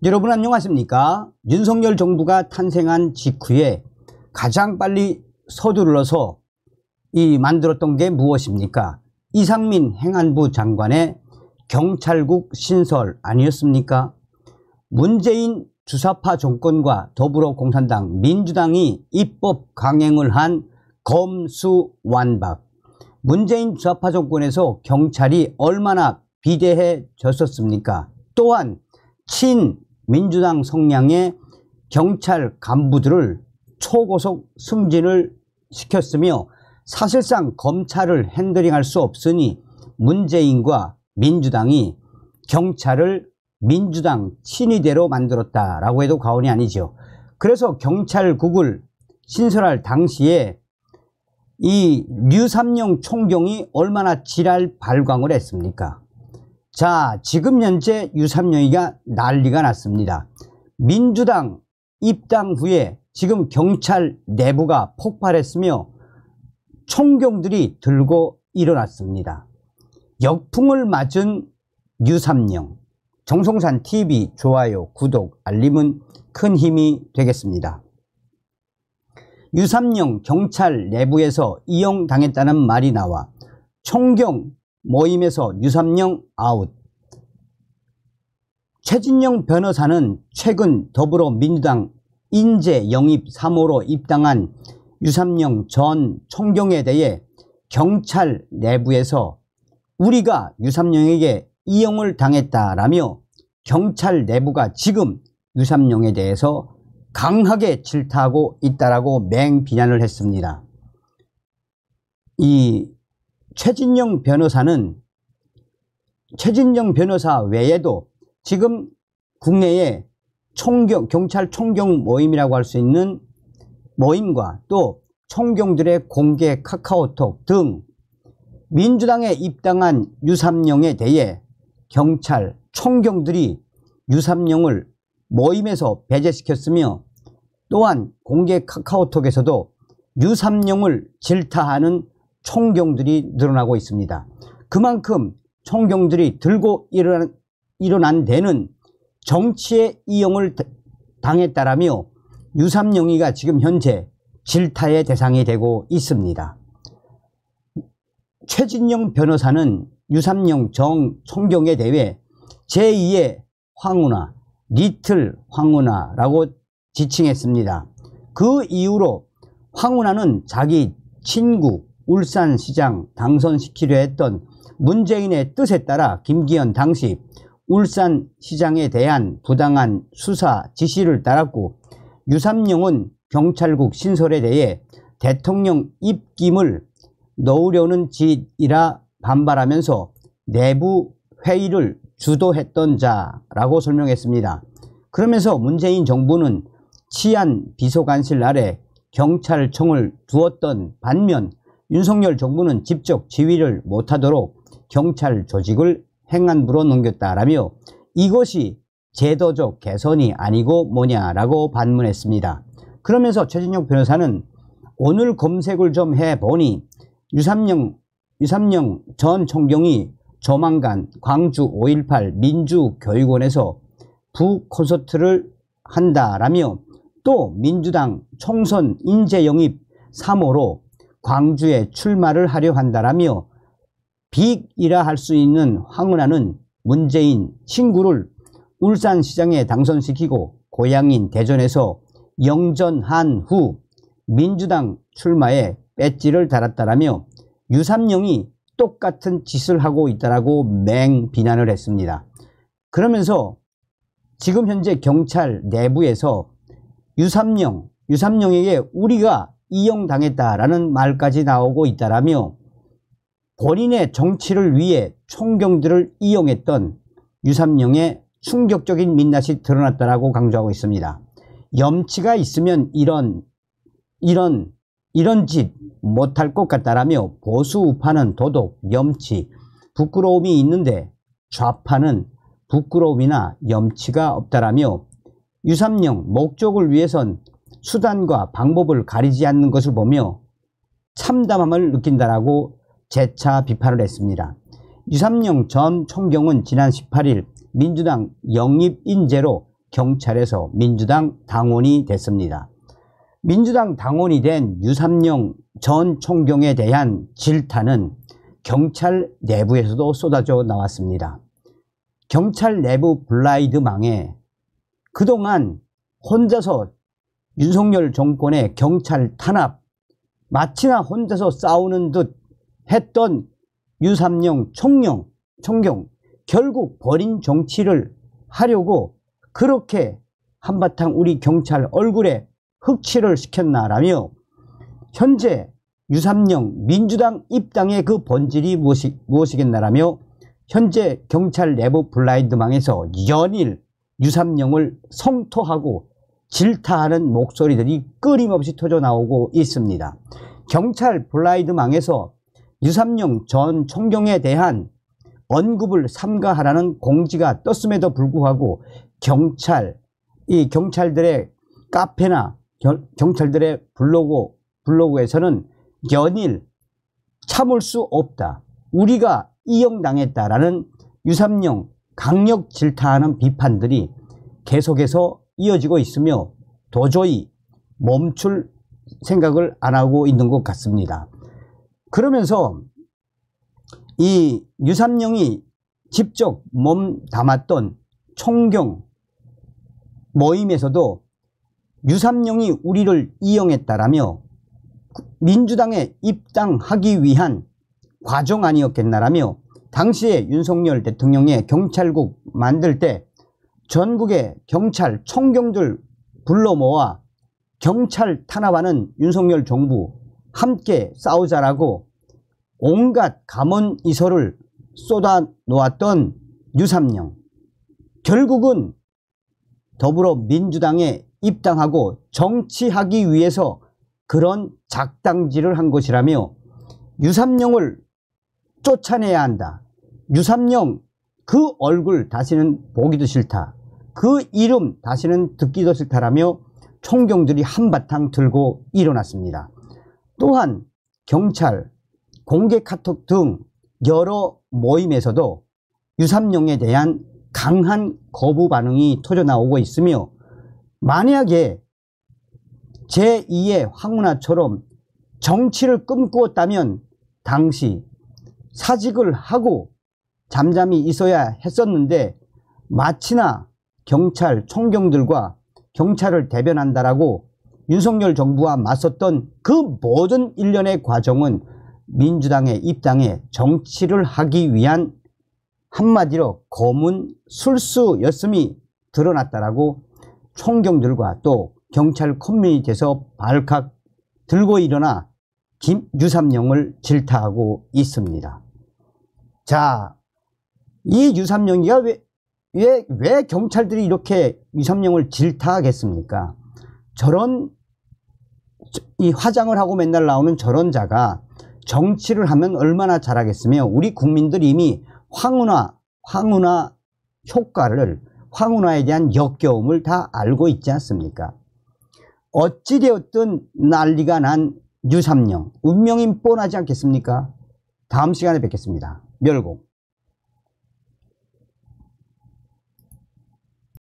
여러분 안녕하십니까? 윤석열 정부가 탄생한 직후에 가장 빨리 서둘러서 만들었던 게 무엇입니까? 이상민 행안부 장관의 경찰국 신설 아니었습니까? 문재인 주사파 정권과 더불어공산당, 민주당이 입법 강행을 한 검수완박. 문재인 주사파 정권에서 경찰이 얼마나 비대해졌었습니까? 또한 친민주당 성향의 경찰 간부들을 초고속 승진을 시켰으며 사실상 검찰을 핸들링할 수 없으니 문재인과 민주당이 경찰을 민주당 친위대로 만들었다라고 해도 과언이 아니죠. 그래서 경찰국을 신설할 당시에 이 류삼룡 총경이 얼마나 지랄 발광을 했습니까? 자, 지금 현재 류삼룡이가 난리가 났습니다. 민주당 입당 후에 지금 경찰 내부가 폭발했으며 총경들이 들고 일어났습니다. 역풍을 맞은 류삼룡. 정성산TV 좋아요, 구독, 알림은 큰 힘이 되겠습니다. 류삼룡 경찰 내부에서 이용당했다는 말이 나와 총경 모임에서 류삼룡 아웃. 최진영 변호사는 최근 더불어민주당 인재 영입 3호로 입당한 류삼룡 전 총경에 대해 경찰 내부에서 우리가 류삼룡에게 이용을 당했다라며 경찰 내부가 지금 류삼룡에 대해서 강하게 질타하고 있다라고 맹비난을 했습니다. 이 최진영 변호사 외에도 지금 국내에 경찰 총경 모임이라고 할 수 있는 모임과 또 총경들의 공개 카카오톡 등 민주당에 입당한 류삼룡에 대해 경찰 총경들이 류삼룡을 모임에서 배제시켰으며 또한 공개 카카오톡에서도 류삼룡을 질타하는 총경들이 늘어나고 있습니다. 그만큼 총경들이 들고 일어난 데는 정치의 이용을 당했다라며 류삼룡이가 지금 현재 질타의 대상이 되고 있습니다. 최진영 변호사는 류삼룡 총경에 대해 제2의 황운하, 리틀 황운하라고 지칭했습니다. 그 이후로 황운하는 자기 친구 울산시장 당선시키려 했던 문재인의 뜻에 따라 김기현 당시 울산시장에 대한 부당한 수사 지시를 따랐고 류삼룡은 경찰국 신설에 대해 대통령 입김을 넣으려는 짓이라 반발하면서 내부 회의를 주도했던 자라고 설명했습니다. 그러면서 문재인 정부는 치안 비서관실 아래 경찰청을 두었던 반면 윤석열 정부는 직접 지휘를 못하도록 경찰 조직을 행안부로 넘겼다라며 이것이 제도적 개선이 아니고 뭐냐라고 반문했습니다. 그러면서 최진영 변호사는 오늘 검색을 좀 해보니 류삼룡 전 총경이 조만간 광주 5.18 민주교육원에서 부콘서트를 한다라며 또 민주당 총선 인재 영입 3호로 광주에 출마를 하려 한다라며 빅이라 할 수 있는 황운하는 문재인 친구를 울산시장에 당선시키고 고향인 대전에서 영전한 후 민주당 출마에 배지를 달았다라며 류삼룡이 똑같은 짓을 하고 있다라고 맹비난을 했습니다. 그러면서 지금 현재 경찰 내부에서 류삼룡에게 우리가 이용당했다라는 말까지 나오고 있다라며 본인의 정치를 위해 총경들을 이용했던 류삼룡의 충격적인 민낯이 드러났다라고 강조하고 있습니다. 염치가 있으면 이런 짓 못할 것 같다라며 보수 우파는 도덕, 염치, 부끄러움이 있는데 좌파는 부끄러움이나 염치가 없다라며 류삼룡 목적을 위해선 수단과 방법을 가리지 않는 것을 보며 참담함을 느낀다라고 재차 비판을 했습니다. 류삼룡 전 총경은 지난 18일 민주당 영입 인재로 경찰에서 민주당 당원이 됐습니다. 민주당 당원이 된 유삼영 전 총경에 대한 질타는 경찰 내부에서도 쏟아져 나왔습니다. 경찰 내부 블라이드망에 그동안 혼자서 윤석열 정권의 경찰 탄압, 마치나 혼자서 싸우는 듯 했던 유삼영 총경, 결국 버린 정치를 하려고 그렇게 한바탕 우리 경찰 얼굴에 흑칠을 시켰나라며, 현재 유삼영 민주당 입당의 그 본질이 무엇이겠나라며 현재 경찰 내부 블라인드망에서 연일 유삼영을 성토하고 질타하는 목소리들이 끊임없이 터져 나오고 있습니다. 경찰 블라인드망에서 유삼영 전 총경에 대한 언급을 삼가하라는 공지가 떴음에도 불구하고 경찰들의 카페나 경찰들의 블로그에서는 연일 참을 수 없다, 우리가 이용당했다라는 유삼영 강력 질타하는 비판들이 계속해서 이어지고 있으며 도저히 멈출 생각을 안 하고 있는 것 같습니다. 그러면서 이 유삼영이 직접 몸 담았던 총경 모임에서도 유삼영이 우리를 이용했다라며 민주당에 입당하기 위한 과정 아니었겠나라며, 당시에 윤석열 대통령의 경찰국 만들 때 전국의 경찰 총경들 불러 모아 경찰 탄압하는 윤석열 정부 함께 싸우자라고 온갖 감언이설을 쏟아 놓았던 유삼영, 결국은 더불어민주당에 입당하고 정치하기 위해서 그런 작당질을 한 것이라며 유삼영을 쫓아내야 한다, 유삼영 그 얼굴 다시는 보기도 싫다, 그 이름 다시는 듣기도 싫다라며 총경들이 한바탕 들고 일어났습니다. 또한 경찰, 공개 카톡 등 여러 모임에서도 유삼영에 대한 강한 거부 반응이 터져 나오고 있으며, 만약에 제2의 황운하처럼 정치를 꿈꾸었다면 당시 사직을 하고 잠잠히 있어야 했었는데, 마치나 경찰 총경들과 경찰을 대변한다라고 윤석열 정부와 맞섰던 그 모든 일련의 과정은 민주당의 입당에 정치를 하기 위한 한마디로 검은 술수였음이 드러났다라고 총경들과 또 경찰 커뮤니티에서 발칵 들고 일어나 유삼영을 질타하고 있습니다. 자, 이 유삼영이가 왜 경찰들이 이렇게 유삼영을 질타하겠습니까? 이 화장을 하고 맨날 나오는 저런 자가 정치를 하면 얼마나 잘하겠으며, 우리 국민들이 이미 황운하 효과를, 황운하에 대한 역겨움을 다 알고 있지 않습니까? 어찌되었든 난리가 난 유삼영, 운명이 뻔하지 않겠습니까? 다음 시간에 뵙겠습니다. 멸공.